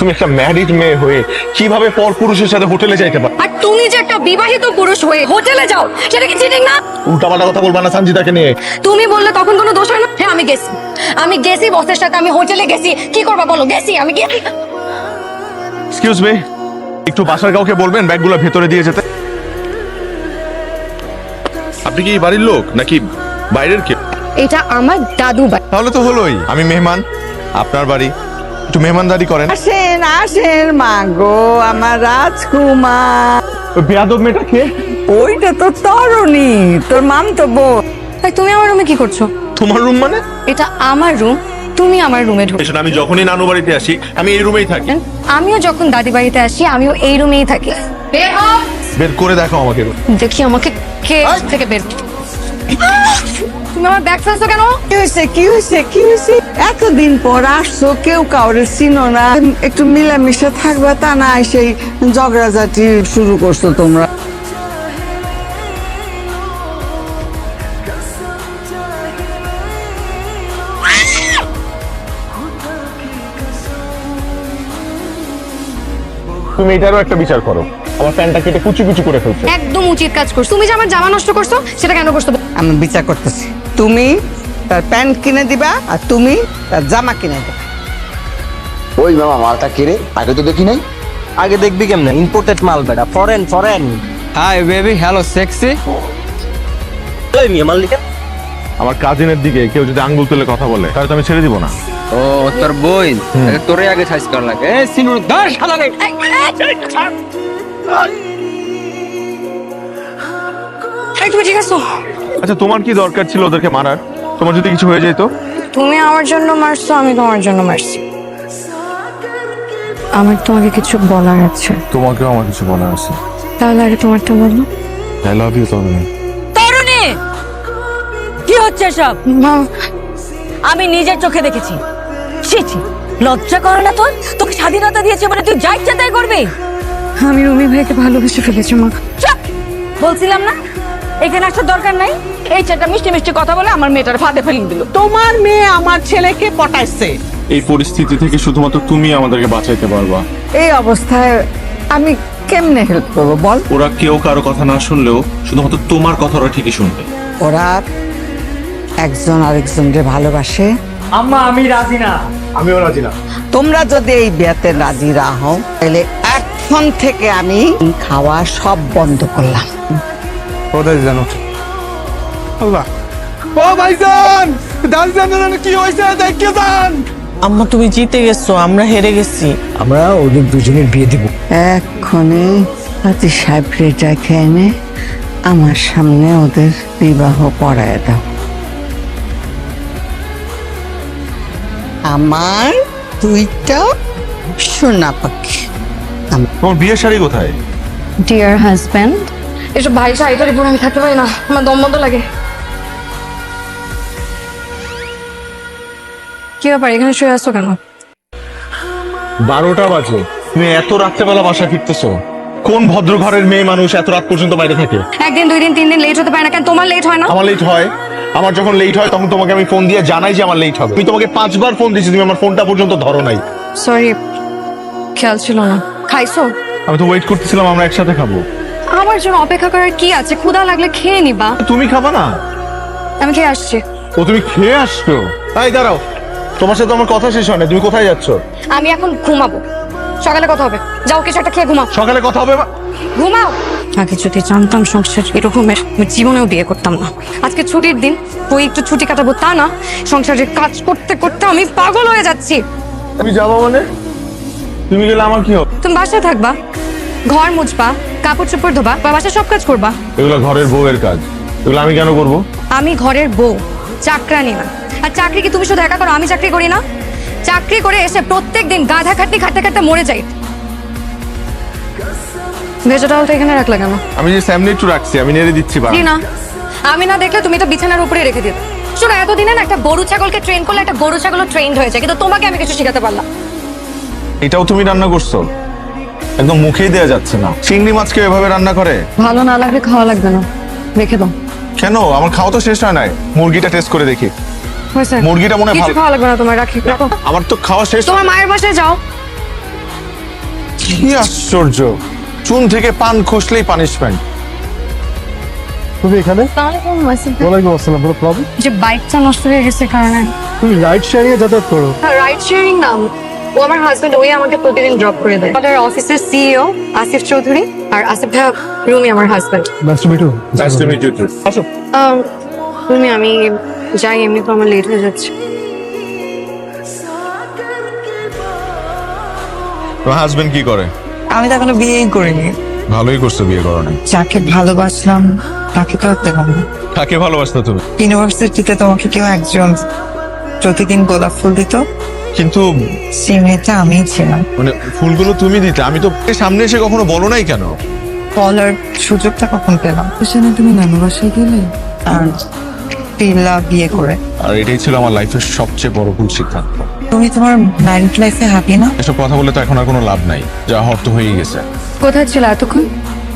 তুমি একটা ম্যারিড মেয়ে হয়ে কিভাবে পর পুরুষের সাথে হোটেলে যাইতে পারো? আর তুমি যে একটা বিবাহিত পুরুষ হয়ে হোটেলে যাও, সেটা কি চিটিং না? উল্টাপাল্টা কথা বলবা না সঞ্জিতাকে নিয়ে। তুমি বললে তখন কোনো দোষ হয় না? হ্যাঁ, আমি গেছি বসের সাথে, আমি হোটেলে গেছি। কি করবা বলো? আমি গেছি। এক্সকিউজ মি, একটু বাসার কাউকে বলবেন ব্যাগগুলো ভেতরে দিয়ে যেতে। আপনি কি এই বাড়ির লোক নাকি বাইরের কেউ? এটা আমার দাদু বাড়ি। তাহলে তো হলোই, আমি মেহমান, আপনার বাড়ি, একটু মেহমানদারি করেন। আসেন আসেন মা গো, আমার রাজকুমার। ওই বেয়াদব মেয়েটা কে? ওইটা তো তরুণী, তোর মাম তো বোন। তাই তুমি আমার রুমে কি করছো? তোমার রুম মানে? এটা আমার রুম, তুমি আমার রুমে ঢুকো। আমি যখনই নানু বাড়িতে আসি আমি এই রুমেই থাকি। আমিও যখন দাদি বাড়িতে আসি আমিও এই রুমেই থাকি। বের হও। বের করে দেখো আমাকে। দেখি আমাকে কে থেকে বের। তুমি আমার ব্যাগ ফেলছো কেন? কি হয়েছে? এতদিন পর আসছো, কেউ কাউরে চিনো না, একটু মিলামিশা থাকবা, তা না সেই ঝগড়াঝাটি শুরু করছো তোমরা। তুমি এটারও একটা বিচার করো, আমার প্যান্টটা কেটে কুচি কুচি করে ফেলছো। একদম উচিত কাজ করছো। তুমি যে আমার জামা নষ্ট করছো সেটা কেন করছো? আমি বিচার করতেছি, তুমি তার প্যান্ট কিনে দিবা আর তুমি তার জামা কিনে দিবা। ওই মামা মালটা কেড়ে আগে তো দেখি নাই। আগে দেখবি কেমনে? ইম্পোর্টেড মাল বেটা, foreign. Hi baby, hello sexy. ওই মিয়া মালিকা আমার কাজিনের দিকে কেউ যদি আঙ্গুল তুলে কথা বলে তাহলে তো আমি ছেড়ে দিব না। ও তোর বই, তোরে আগে সাইজ করা লাগে। এ সিনু দাস শালা রে। তুমি ঠিক আছো? আচ্ছা, তোমার কি দরকার ছিল ওদেরকে মারার? তোমার যদি কিছু হয়ে যেত? তুমি আমার জন্য মারছো, আমি তোমার জন্য মারছি। আমার তোমাকে কিছু বলার আছে। তোমাকেও আমার কিছু বলার আছে। তাহলে আগে তোমারটা বলো। আই লাভ ইউ তরুণী। তরুণী, কি হচ্ছে সব? মা, আমি নিজের চোখে দেখেছি। ছি ছি, লজ্জা করে না তোর? তোকে স্বাধীনতা দিয়েছে মানে তুই যা ইচ্ছা তাই করবি? আমি রুমি ভাইকে ভালোবেসে ফেলেছি মা। চুপ! বলছিলাম না এখানে আসার দরকার নাই। এই ছেলেটা মিষ্টি মিষ্টি কথা বলে আমার মেয়েটার ফাঁদে ফেলে দিল। তোমার মেয়ে আমার ছেলেকে পটাইছে। এই পরিস্থিতি থেকে শুধুমাত্র তুমি আমাদেরকে বাঁচাইতে পারবা। এই অবস্থায় আমি কেমনে হেল্প করবো বল? ওরা কেউ কারো কথা না শুনলেও শুধুমাত্র তোমার কথা ওরা ঠিকই শুনবে। ওরা একজন আরেকজনকে ভালোবাসে। আম্মা আমি রাজি না। আমিও রাজি না। তোমরা যদি এই বিয়েতে রাজি না হও তাহলে এখন থেকে আমি খাওয়া সব বন্ধ করলাম। কোথায় জানো? আল্লাহ, ও ভাইজান, দাঁড়ান, কি হয়েছে দেখে যান। আম্মা তুমি জিতে গেছো, আমরা হেরে গেছি। আমরা ওদের দুজনের বিয়ে দিব। এক্ষুনি পাতি সাহেব রেটাকে এনে আমার সামনে ওদের বিবাহ পড়ায় দাও। আমার দুইটা সোনা পাখি। তোমার বিয়ের শাড়ি কোথায়? ডিয়ার হাজব্যান্ড, এসব ভাই শাড়িটারি পরে আমি থাকতে পারি না, আমার দম বন্ধ লাগে। কি ব্যাপার, এখানে শুয়ে আসছো কেন? 12টা বাজে, তুমি এত রাত্রেবেলা বাসা ফিরতেছো? কোন ভদ্র ঘরের মেয়ে মানুষ এত রাত পর্যন্ত বাইরে থাকে? একদিন, 2 দিন, 3 দিন লেট হতে পারে না কেন? তোমার লেট হয় না? আমার লেট হয়। আমার যখন লেট হয় তখন তোমাকে আমি ফোন দিয়ে জানাই যে আমার লেট হবে। আমি তোমাকে 5 বার ফোন দিয়েছি, তুমি আমার ফোনটা পর্যন্ত ধরো নাই। সরি, খেয়াল ছিল না। খাইছো? আমি তো ওয়েট করতেছিলাম আমরা একসাথে খাবো। আমার জন্য অপেক্ষা করার কি আছে? ক্ষুধা লাগলে খেয়ে নিবা। তুমি খাবা না? আমি খেয়ে আসছি। ও তুমি খেয়ে আসছো? তাই দাঁড়াও, তোমার সাথে আমার কথা শেষ হয় না। তুমি কোথায় যাচ্ছ? আমি এখন ঘুমাবো, সকালে কথা হবে। যাও কিছু একটা খেয়ে ঘুমাও। সকালে কথা হবে। ঘুমাও। আগে যদি জানতাম সংসার এরকমের, আমি জীবনেও বিয়ে করতাম না। আজকে ছুটির দিন, তুই একটু ছুটি কাটাবো তা না, সংসারের কাজ করতে করতে আমি পাগল হয়ে যাচ্ছি। তুমি যাবো মানে? তুমি গেলে আমার কি হবে? তুমি বাসায় থাকবা, ঘর মুছবা, কাপড় চোপড় ধোবা, বা বাসায় সব কাজ করবা। এগুলো ঘরের বউয়ের কাজ, এগুলো আমি কেন করবো? আমি ঘরের বউ, চাকরানি না। আর চাকরি কি তুমি শুধু একা করো? আমি চাকরি করি না? চাকরি করে এসে প্রত্যেক দিন গাধা খাটতে খাটতে খাটতে মরে যাই। ভেজেটালটা এখানে রাখলে কেন? আমি যে স্যামনি একটু রাখছি, আমি নেড়ে দিচ্ছি। জি না, আমি না দেখলে তুমি তো বিছানার উপরে রেখে দিতে। শোনো, এতদিনে না একটা গরু ছাগলকে ট্রেন করলে একটা গরু ছাগলও ট্রেন্ড হয়ে যায়, কিন্তু তোমাকে আমি কিছু শেখাতে পারলাম। এটাও তুমি রান্না করছো? একদম মুখেই দেয়া যাচ্ছে না। চিংড়ি মাছকে এভাবে রান্না করে? ভালো না লাগলে খাওয়া লাগবে না, রেখে দাও। কেন? আমার খাওয়া তো শেষ হয় নাই। মুরগিটা টেস্ট করে দেখি। হয়েছে? মুরগিটা মনে হয় কিছু ভালো। খাওয়া লাগবে না তোমার, রাখি, রাখো। আমার তো খাওয়া শেষ। তোমার মায়ের বাসায় যাও। কি আশ্চর্য, চুন থেকে পান খসলেই পানিশমেন্ট। তুমি এখানে? আসসালামু আলাইকুম। ওয়ালাইকুম আসসালাম। কোনো প্রবলেম? যে বাইকটা নষ্ট হয়ে গেছে কারণে তুমি রাইড শেয়ারিং এ যাতায়াত করো? রাইড শেয়ারিং নাম ও আমার হাজবেন্ড, ওই আমাকে প্রতিদিন ড্রপ করে দেয়। আমাদের অফিসের সিইও আসিফ চৌধুরী আর আসিফ ভাই রুমি আমার husband. Nice to meet you. Nice to meet you too. আসো। রুমি আমি যাই, এমনি তো আমার লেট হয়ে যাচ্ছে। তোমার হাজবেন্ড কি করে? আমি তো এখনো বিয়েই করিনি। ভালোই করছো বিয়ে করো না। যাকে ভালোবাসলাম তাকে তো আর পেলাম না। কাকে ভালোবাসতো তুমি? ইউনিভার্সিটিতে তোমাকে কেউ একজন প্রতিদিন গোলাপ ফুল দিত, কিন্তু সেই মেয়েটা আমিই ছিলাম। মানে ফুলগুলো তুমি দিতে, আমি তো সামনে এসে কখনো বলো নাই কেন? বলার সুযোগটা কখন পেলাম? সেখানে তুমি নানু বাসায় গেলে আর পিল্লা বিয়ে করে। আর এটাই ছিল আমার লাইফের সবচেয়ে বড় ভুল সিদ্ধান্ত। তুমি তোমার ম্যারিড লাইফে হ্যাপি না? এসব কথা বলে তো এখন আর কোনো লাভ নাই, যা হওয়ার তো হয়েই গেছে। কোথায় ছিল এতক্ষণ?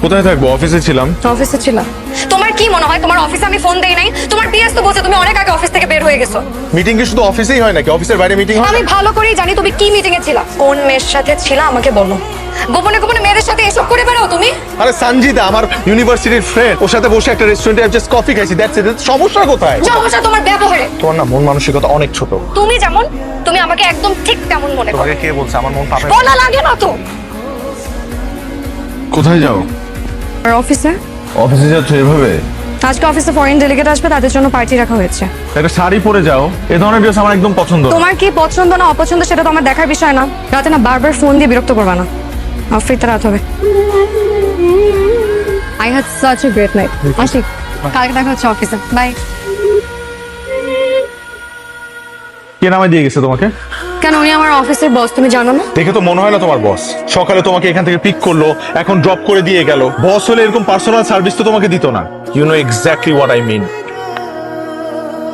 কোথায় থাকবো? অফিসে ছিলাম। অফিসে ছিলাম। তোমার কি মনে হয় তোমার অফিসে আমি ফোন দেই নাই? তোমার পিএস তো বলছে তুমি অনেক আগে অফিস থেকে বের হয়ে গেছো। মিটিং কি শুধু অফিসেই হয় নাকি? অফিসের বাইরে মিটিং হয়? আমি ভালো করেই জানি তুমি কি মিটিং এ ছিলা, কোন মেয়ের সাথে ছিলা আমাকে বলো। গোপনে গোপনে মেয়েদের সাথে এসব করে বেড়াও তুমি? আরে সঞ্জিতা আমার ইউনিভার্সিটির ফ্রেন্ড, ওর সাথে বসে একটা রেস্টুরেন্টে জাস্ট কফি খাইছি, দ্যাটস ইট। সমস্যা কোথায়? সমস্যা তোমার ব্যবহারে। তোমার না মন মানসিকতা অনেক ছোট। তুমি যেমন, তুমি আমাকে একদম ঠিক তেমন মনে করো। তোমাকে কে বলছে আমার মন পাবে? বলা লাগে না তো। কোথায় যাও? আর অফিসে? অফিসে যাচ্ছ এভাবে? আজকে অফিসে ফরেন ডেলিগেট আসবে, তাদের জন্য পার্টি রাখা হয়েছে। একটা শাড়ি পরে যাও, এ ধরনের ড্রেস আমার একদম পছন্দ না। তোমার কি পছন্দ না অপছন্দ সেটা তো আমার দেখার বিষয় না। রাতে না বারবার ফোন দিয়ে বিরক্ত করবা না। ফিরতে রাত হবে। I had such a great night. আসি, কালকে দেখা হচ্ছে অফিসে। বাই। কে নামে দিয়ে গেছে তোমাকে? কেন, উনি আমার অফিসের বস, তুমি জানো না? দেখে তো মনে হয় না তোমার বস। সকালে তোমাকে এখান থেকে পিক করলো, এখন ড্রপ করে দিয়ে গেল। বস হলে এরকম পার্সোনাল সার্ভিস তো তোমাকে দিত না। You know exactly what I mean.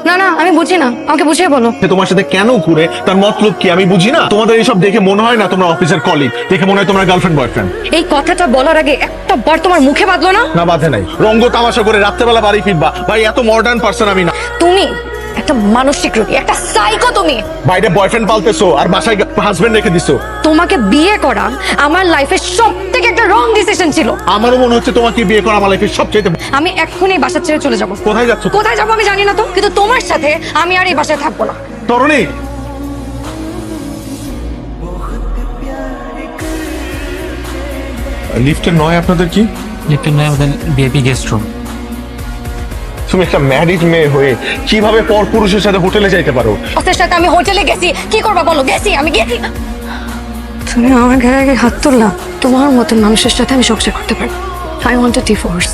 না না, আমি বুঝি না, আমাকে বুঝিয়ে বলো। সে তোমার সাথে কেন ঘুরে, তার মতলব কি আমি বুঝি না। তোমাদের এইসব দেখে মনে হয় না তোমরা অফিসের কলিগ, দেখে মনে হয় তোমরা গার্লফ্রেন্ড বয়ফ্রেন্ড। এই কথাটা বলার আগে একটা বার তোমার মুখে বাঁধলো না? না বাধে নাই, রঙ্গ তামাশা করে রাত্রেবেলা বাড়ি ফিরবা। ভাই এত মডার্ন পার্সন আমি না। তুমি একটা মানসিক রোগী, একটা সাইকো তুমি। বাইরে বয়ফ্রেন্ড পালতেছো আর বাসায় হাজবেন্ড রেখে দিছো। তোমাকে বিয়ে করা আমার লাইফের সবথেকে একটা রং ডিসিশন ছিল। আমারও মনে হচ্ছে তোমাকে বিয়ে করা আমার লাইফের সবচেয়ে। আমি এক্ষুনি বাসা ছেড়ে চলে যাব। কোথায় যাচ্ছ? কোথায় যাবো আমি জানি না তো, কিন্তু তোমার সাথে আমি আর এই বাসায় থাকবো না। তরুণী, লিফটে নয় আপনাদের কি? লিফটের নয় আমাদের ভিআইপি গেস্ট রুম। তুমি একটা ম্যারিড মেয়ে হয়ে কিভাবে পর পুরুষের সাথে হোটেলে যাইতে পারো? ওদের সাথে আমি হোটেলে গেছি, কি করবা বলো? গেছি, আমি গেছি। তুমি আমার ঘরে আগে হাত তুললা। তোমার মতন মানুষের সাথে আমি সংসার করতে পারবো। I want a divorce.